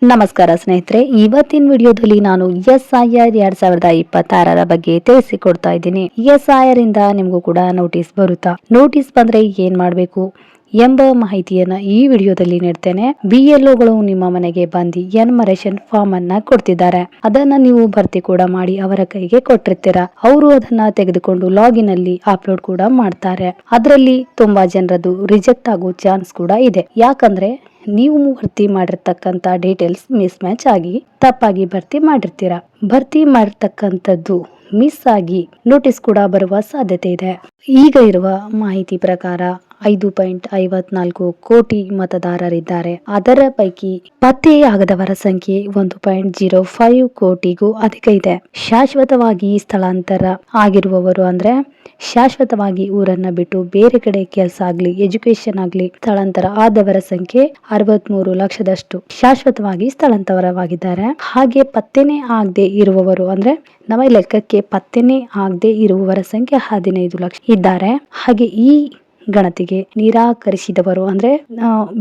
ನಮಸ್ಕಾರ ಸ್ನೇಹಿತರೆ, ಇವತ್ತಿನ ವಿಡಿಯೋದಲ್ಲಿ ನಾನು SIR 2026 ಬಗ್ಗೆ ತಿಳಿಸಿಕೊಡ್ತಾ ಇದ್ದೀನಿ. SIR ಇಂದ ನಿಮಗೂ ಕೂಡ ನೋಟಿಸ್ ಬರುತ್ತಾ, ನೋಟಿಸ್ ಬಂದ್ರೆ ಏನ್ ಮಾಡಬೇಕು ಎಂಬ ಮಾಹಿತಿಯನ್ನ ಈ ವಿಡಿಯೋದಲ್ಲಿ ನೀಡ್ತೇನೆ. BLOಗಳು ನಿಮ್ಮ ಮನೆಗೆ ಬಂದು ಎನ್ಯುಮರೇಷನ್ ಫಾರ್ಮ್ ಅನ್ನ ಕೊಡ್ತಿದ್ದಾರೆ. ಅದನ್ನ ನೀವು ಭರ್ತಿ ಕೂಡ ಮಾಡಿ ಅವರ ಕೈಗೆ ಕೊಟ್ಟಿರ್ತೀರಾ. ಅವರು ಅದನ್ನ ತೆಗೆದುಕೊಂಡು ಲಾಗಿನ್ ಅಲ್ಲಿ ಅಪ್ಲೋಡ್ ಕೂಡ ಮಾಡ್ತಾರೆ. ಅದರಲ್ಲಿ ತುಂಬಾ ಜನರದು ರಿಜೆಕ್ಟ್ ಆಗೋ ಚಾನ್ಸ್ ಕೂಡ ಇದೆ. ಯಾಕಂದ್ರೆ ನೀವು ಭರ್ತಿ ಮಾಡಿರ್ತಕ್ಕಂತ ಡೀಟೇಲ್ಸ್ ಮಿಸ್ ಮ್ಯಾಚ್ ಆಗಿ ತಪ್ಪಾಗಿ ಭರ್ತಿ ಮಾಡಿರ್ತೀರಾ. ಭರ್ತಿ ಮಾಡಿರ್ತಕ್ಕಂಥದ್ದು ಮಿಸ್ ಆಗಿ ನೋಟಿಸ್ ಕೂಡ ಬರುವ ಸಾಧ್ಯತೆ ಇದೆ. ಈಗ ಇರುವ ಮಾಹಿತಿ ಪ್ರಕಾರ 5.54 ಕೋಟಿ ಮತದಾರರಿದ್ದಾರೆ. ಅದರ ಪೈಕಿ ಪತ್ತೆಯಾಗದವರ ಸಂಖ್ಯೆ 1.05 ಕೋಟಿಗೂ ಅಧಿಕ ಇದೆ. ಶಾಶ್ವತವಾಗಿ ಸ್ಥಳಾಂತರ ಆಗಿರುವವರು ಅಂದ್ರೆ ಶಾಶ್ವತವಾಗಿ ಊರನ್ನ ಬಿಟ್ಟು ಬೇರೆ ಕಡೆ ಕೆಲಸ ಆಗ್ಲಿ, ಎಜುಕೇಶನ್ ಆಗ್ಲಿ ಸ್ಥಳಾಂತರ ಆದವರ ಸಂಖ್ಯೆ 63 ಲಕ್ಷದಷ್ಟು ಶಾಶ್ವತವಾಗಿ ಸ್ಥಳಾಂತರವಾಗಿದ್ದಾರೆ. ಹಾಗೆ ಪತ್ತೆನೇ ಆಗದೆ ಇರುವವರು ಅಂದ್ರೆ ನಮ್ಮ ಲೆಕ್ಕಕ್ಕೆ ಪತ್ತೆನೇ ಆಗದೆ ಇರುವವರ ಸಂಖ್ಯೆ 15 ಲಕ್ಷ ಇದ್ದಾರೆ. ಹಾಗೆ ಈ ಗಣತಿಗೆ ನಿರಾಕರಿಸಿದವರು ಅಂದ್ರೆ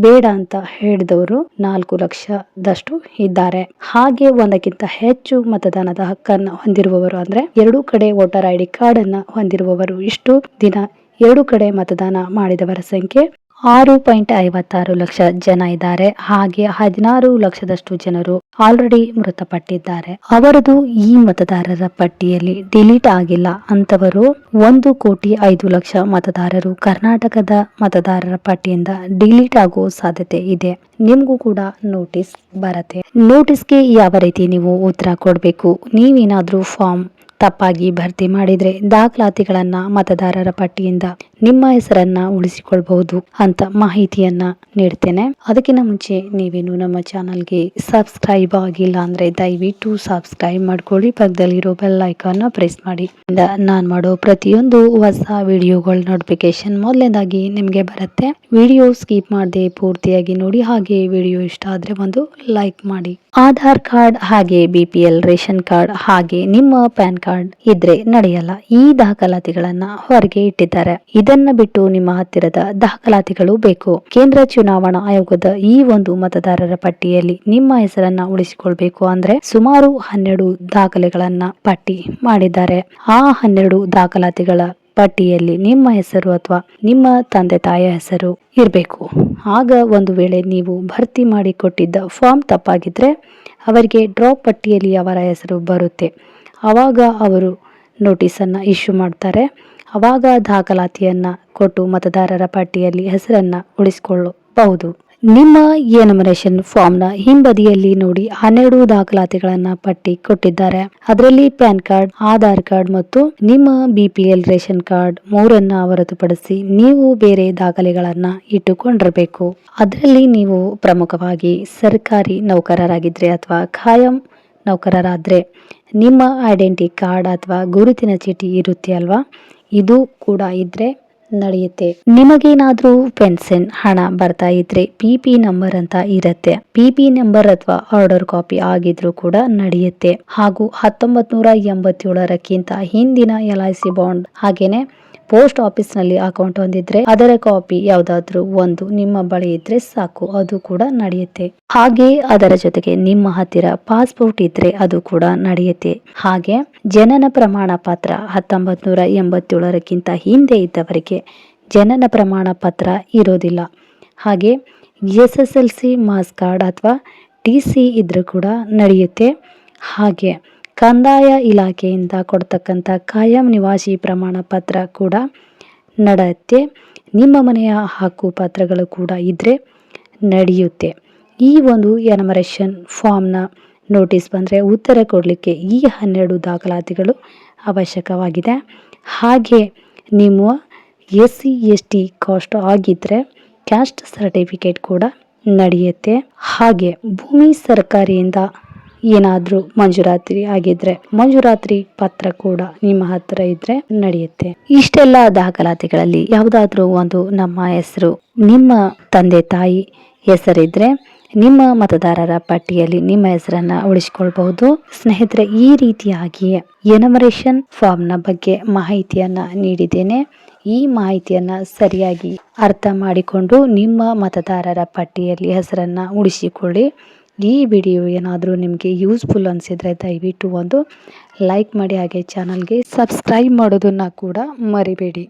ಬೇಡ ಅಂತ ಹೇಳಿದವರು 4 ಲಕ್ಷದಷ್ಟು ಇದ್ದಾರೆ. ಹಾಗೆ ಒಂದಕ್ಕಿಂತ ಹೆಚ್ಚು ಮತದಾನದ ಹಕ್ಕನ್ನು ಹೊಂದಿರುವವರು ಅಂದ್ರೆ 2 ಕಡೆ ವೋಟರ್ ID ಕಾರ್ಡ್ ಅನ್ನ ಹೊಂದಿರುವವರು ಇಷ್ಟು ದಿನ 2 ಕಡೆ ಮತದಾನ ಮಾಡಿದವರ ಸಂಖ್ಯೆ 6.56 ಲಕ್ಷ ಜನ ಇದ್ದಾರೆ. ಹಾಗೆ 16 ಲಕ್ಷದಷ್ಟು ಜನರು ಆಲ್ರೆಡಿ ಮೃತಪಟ್ಟಿದ್ದಾರೆ. ಅವರದು ಈ ಮತದಾರರ ಪಟ್ಟಿಯಲ್ಲಿ ಡಿಲೀಟ್ ಆಗಿಲ್ಲ ಅಂತವರು 1,05,00,000 ಮತದಾರರು ಕರ್ನಾಟಕದ ಮತದಾರರ ಪಟ್ಟಿಯಿಂದ ಡಿಲೀಟ್ ಆಗೋ ಸಾಧ್ಯತೆ ಇದೆ. ನಿಮ್ಗೂ ಕೂಡ ನೋಟಿಸ್ ಬರುತ್ತೆ. ನೋಟಿಸ್ಗೆ ಯಾವ ರೀತಿ ನೀವು ಉತ್ತರ ಕೊಡಬೇಕು, ನೀವೇನಾದ್ರೂ ಫಾರ್ಮ್ ತಪ್ಪಾಗಿ ಭರ್ತಿ ಮಾಡಿದ್ರೆ ದಾಖಲಾತಿಗಳನ್ನ ಮತದಾರರ ಪಟ್ಟಿಯಿಂದ ನಿಮ್ಮ ಹೆಸರನ್ನ ಉಳಿಸಿಕೊಳ್ಬಹುದು ಅಂತ ಮಾಹಿತಿಯನ್ನ ನೀಡ್ತೇನೆ. ಅದಕ್ಕಿಂತ ಮುಂಚೆ ನೀವೇನು ನಮ್ಮ ಚಾನಲ್ಗೆ ಸಬ್ಸ್ಕ್ರೈಬ್ ಆಗಿಲ್ಲ ಅಂದ್ರೆ ದಯವಿಟ್ಟು ಸಬ್ಸ್ಕ್ರೈಬ್ ಮಾಡ್ಕೊಳ್ಳಿ. ಪಕ್ಕದಲ್ಲಿರೋ ಬೆಲ್ ಐಕಾನ್ ಪ್ರೆಸ್ ಮಾಡಿ. ನಾನ್ ಮಾಡೋ ಪ್ರತಿಯೊಂದು ಹೊಸ ವಿಡಿಯೋಗಳ ನೋಟಿಫಿಕೇಶನ್ ಮೊದಲನೇದಾಗಿ ನಿಮ್ಗೆ ಬರುತ್ತೆ. ವಿಡಿಯೋ ಸ್ಕಿಪ್ ಮಾಡದೆ ಪೂರ್ತಿಯಾಗಿ ನೋಡಿ. ಹಾಗೆ ವಿಡಿಯೋ ಇಷ್ಟ ಆದ್ರೆ ಒಂದು ಲೈಕ್ ಮಾಡಿ. ಆಧಾರ್ ಕಾರ್ಡ್ ಹಾಗೆ BPL ರೇಷನ್ ಕಾರ್ಡ್ ಹಾಗೆ ನಿಮ್ಮ ಪ್ಯಾನ್ ಕಾರ್ಡ್ ಇದ್ರೆ ನಡೆಯಲ್ಲ. ಈ ದಾಖಲಾತಿಗಳನ್ನ ಹೊರಗೆ ಇಟ್ಟಿದ್ದಾರೆ. ಇದನ್ನ ಬಿಟ್ಟು ನಿಮ್ಮ ಹತ್ತಿರದ ದಾಖಲಾತಿಗಳು ಬೇಕು. ಕೇಂದ್ರ ಚುನಾವಣಾ ಆಯೋಗದ ಈ ಒಂದು ಮತದಾರರ ಪಟ್ಟಿಯಲ್ಲಿ ನಿಮ್ಮ ಹೆಸರನ್ನ ಉಳಿಸಿಕೊಳ್ಬೇಕು ಅಂದ್ರೆ ಸುಮಾರು 12 ದಾಖಲೆಗಳನ್ನ ಪಟ್ಟಿ ಮಾಡಿದ್ದಾರೆ. ಆ 12 ದಾಖಲಾತಿಗಳ ಪಟ್ಟಿಯಲ್ಲಿ ನಿಮ್ಮ ಹೆಸರು ಅಥವಾ ನಿಮ್ಮ ತಂದೆ ತಾಯಿಯ ಹೆಸರು ಇರಬೇಕು. ಆಗ ಒಂದು ವೇಳೆ ನೀವು ಭರ್ತಿ ಮಾಡಿ ಕೊಟ್ಟಿದ್ದ ಫಾರ್ಮ್ ತಪ್ಪಾಗಿದ್ರೆ ಅವರಿಗೆ ಡ್ರಾಪ್ ಪಟ್ಟಿಯಲ್ಲಿ ಅವರ ಹೆಸರು ಬರುತ್ತೆ. ಆವಾಗ ಅವರು ನೋಟಿಸನ್ನು ಇಶ್ಯೂ ಮಾಡ್ತಾರೆ. ಆವಾಗ ದಾಖಲಾತಿಯನ್ನ ಕೊಟ್ಟು ಮತದಾರರ ಪಟ್ಟಿಯಲ್ಲಿ ಹೆಸರನ್ನ ಉಳಿಸಿಕೊಳ್ಳಬಹುದು. ನಿಮ್ಮ ಎನ್ಯುಮರೇಷನ್ ಫಾರ್ಮ್ ನ ಹಿಂಬದಿಯಲ್ಲಿ ನೋಡಿ 12 ದಾಖಲಾತಿಗಳನ್ನ ಪಟ್ಟಿ ಕೊಟ್ಟಿದ್ದಾರೆ. ಅದರಲ್ಲಿ ಪ್ಯಾನ್ ಕಾರ್ಡ್, ಆಧಾರ್ ಕಾರ್ಡ್ ಮತ್ತು ನಿಮ್ಮ BPL ರೇಷನ್ ಕಾರ್ಡ್ 3 ಹೊರತುಪಡಿಸಿ ನೀವು ಬೇರೆ ದಾಖಲೆಗಳನ್ನ ಇಟ್ಟುಕೊಂಡಿರಬೇಕು. ಅದರಲ್ಲಿ ನೀವು ಪ್ರಮುಖವಾಗಿ ಸರ್ಕಾರಿ ನೌಕರರಾಗಿದ್ರೆ ಅಥವಾ ಖಾಯಂ ನೌಕರರಾದ್ರೆ ನಿಮ್ಮ ಐಡೆಂಟಿ ಕಾರ್ಡ್ ಅಥವಾ ಗುರುತಿನ ಚೀಟಿ ಇರುತ್ತೆ ಅಲ್ವಾ, ಇದು ಕೂಡ ಇದ್ರೆ ನಡೆಯುತ್ತೆ. ನಿಮಗೇನಾದ್ರೂ ಪೆನ್ಷನ್ ಹಣ ಬರ್ತಾ ಇದ್ರೆ PP ನಂಬರ್ ಅಂತ ಇರುತ್ತೆ. PP ನಂಬರ್ ಅಥವಾ ಆರ್ಡರ್ ಕಾಪಿ ಆಗಿದ್ರು ಕೂಡ ನಡೆಯುತ್ತೆ. ಹಾಗೂ 1987 ಹಿಂದಿನ LIC ಬಾಂಡ್ ಹಾಗೇನೆ ಪೋಸ್ಟ್ ಆಫೀಸ್ ನಲ್ಲಿ ಅಕೌಂಟ್ ಹೊಂದಿದ್ರೆ ಅದರ ಕಾಪಿ ಯಾವ್ದಾದ್ರು ಒಂದು ನಿಮ್ಮ ಬಳಿ ಇದ್ರೆ ಸಾಕು, ಅದು ಕೂಡ ನಡೆಯುತ್ತೆ. ಹಾಗೆ ಅದರ ಜೊತೆಗೆ ನಿಮ್ಮ ಹತ್ತಿರ ಪಾಸ್ಪೋರ್ಟ್ ಇದ್ರೆ ಅದು ಕೂಡ ನಡೆಯುತ್ತೆ. ಹಾಗೆ ಜನನ ಪ್ರಮಾಣ ಪತ್ರ 1987 ಹಿಂದೆ ಇದ್ದವರಿಗೆ ಜನನ ಪ್ರಮಾಣ ಪತ್ರ ಇರೋದಿಲ್ಲ. ಹಾಗೆ SSLC ಮಾಸ್ ಕಾರ್ಡ್ ಅಥವಾ TC ಇದ್ರೂ ಕೂಡ ನಡೆಯುತ್ತೆ. ಹಾಗೆ ಕಂದಾಯ ಇಲಾಖೆಯಿಂದ ಕೊಡ್ತಕ್ಕಂಥ ಕಾಯಂ ನಿವಾಸಿ ಪ್ರಮಾಣ ಪತ್ರ ಕೂಡ ನಡೆಯುತ್ತೆ. ನಿಮ್ಮ ಮನೆಯ ಹಕ್ಕು ಪತ್ರಗಳು ಕೂಡ ಇದ್ರೆ ನಡೆಯುತ್ತೆ. ಈ ಒಂದು ಎನ್ಯುಮರೇಷನ್ ಫಾರ್ಮ್ನ ನೋಟಿಸ್ ಬಂದರೆ ಉತ್ತರ ಕೊಡಲಿಕ್ಕೆ ಈ 12 ದಾಖಲಾತಿಗಳು ಅವಶ್ಯಕವಾಗಿದೆ. ಹಾಗೆ ನಿಮ್ಮ SC ST ಕಾಸ್ಟ್ ಆಗಿದ್ರೆ ಕ್ಯಾಸ್ಟ್ ಸರ್ಟಿಫಿಕೇಟ್ ಕೂಡ ನಡೆಯುತ್ತೆ. ಹಾಗೆ ಭೂಮಿ ಸರ್ಕಾರಿಯಿಂದ ಏನಾದ್ರೂ ಮಂಜೂರಾತಿ ಆಗಿದ್ರೆ ಮಂಜೂರಾತಿ ಪತ್ರ ಕೂಡ ನಿಮ್ಮ ಹತ್ರ ಇದ್ರೆ ನಡೆಯುತ್ತೆ. ಇಷ್ಟೆಲ್ಲ ದಾಖಲಾತಿಗಳಲ್ಲಿ ಯಾವುದಾದ್ರೂ ಒಂದು ನಮ್ಮ ಹೆಸರು, ನಿಮ್ಮ ತಂದೆ ತಾಯಿ ಹೆಸರಿದ್ರೆ ನಿಮ್ಮ ಮತದಾರರ ಪಟ್ಟಿಯಲ್ಲಿ ನಿಮ್ಮ ಹೆಸರನ್ನ ಉಳಿಸಿಕೊಳ್ಬಹುದು. ಸ್ನೇಹಿತರೆ, ಈ ರೀತಿಯಾಗಿ ಎನ್ಯುಮರೇಷನ್ ಫಾರ್ಮ್ನ ಬಗ್ಗೆ ಮಾಹಿತಿಯನ್ನ ನೀಡಿದ್ದೇನೆ. ಈ ಮಾಹಿತಿಯನ್ನ ಸರಿಯಾಗಿ ಅರ್ಥ ಮಾಡಿಕೊಂಡು ನಿಮ್ಮ ಮತದಾರರ ಪಟ್ಟಿಯಲ್ಲಿ ಹೆಸರನ್ನ ಉಳಿಸಿಕೊಳ್ಳಿ. ಈ ವಿಡಿಯೋ ಏನಾದರೂ ನಿಮಗೆ ಯೂಸ್ಫುಲ್ ಅನಿಸಿದರೆ ದಯವಿಟ್ಟು ಒಂದು ಲೈಕ್ ಮಾಡಿ, ಹಾಗೆ ಚಾನಲ್ಗೆ ಸಬ್ಸ್ಕ್ರೈಬ್ ಮಾಡೋದನ್ನು ಕೂಡ ಮರಿಬೇಡಿ.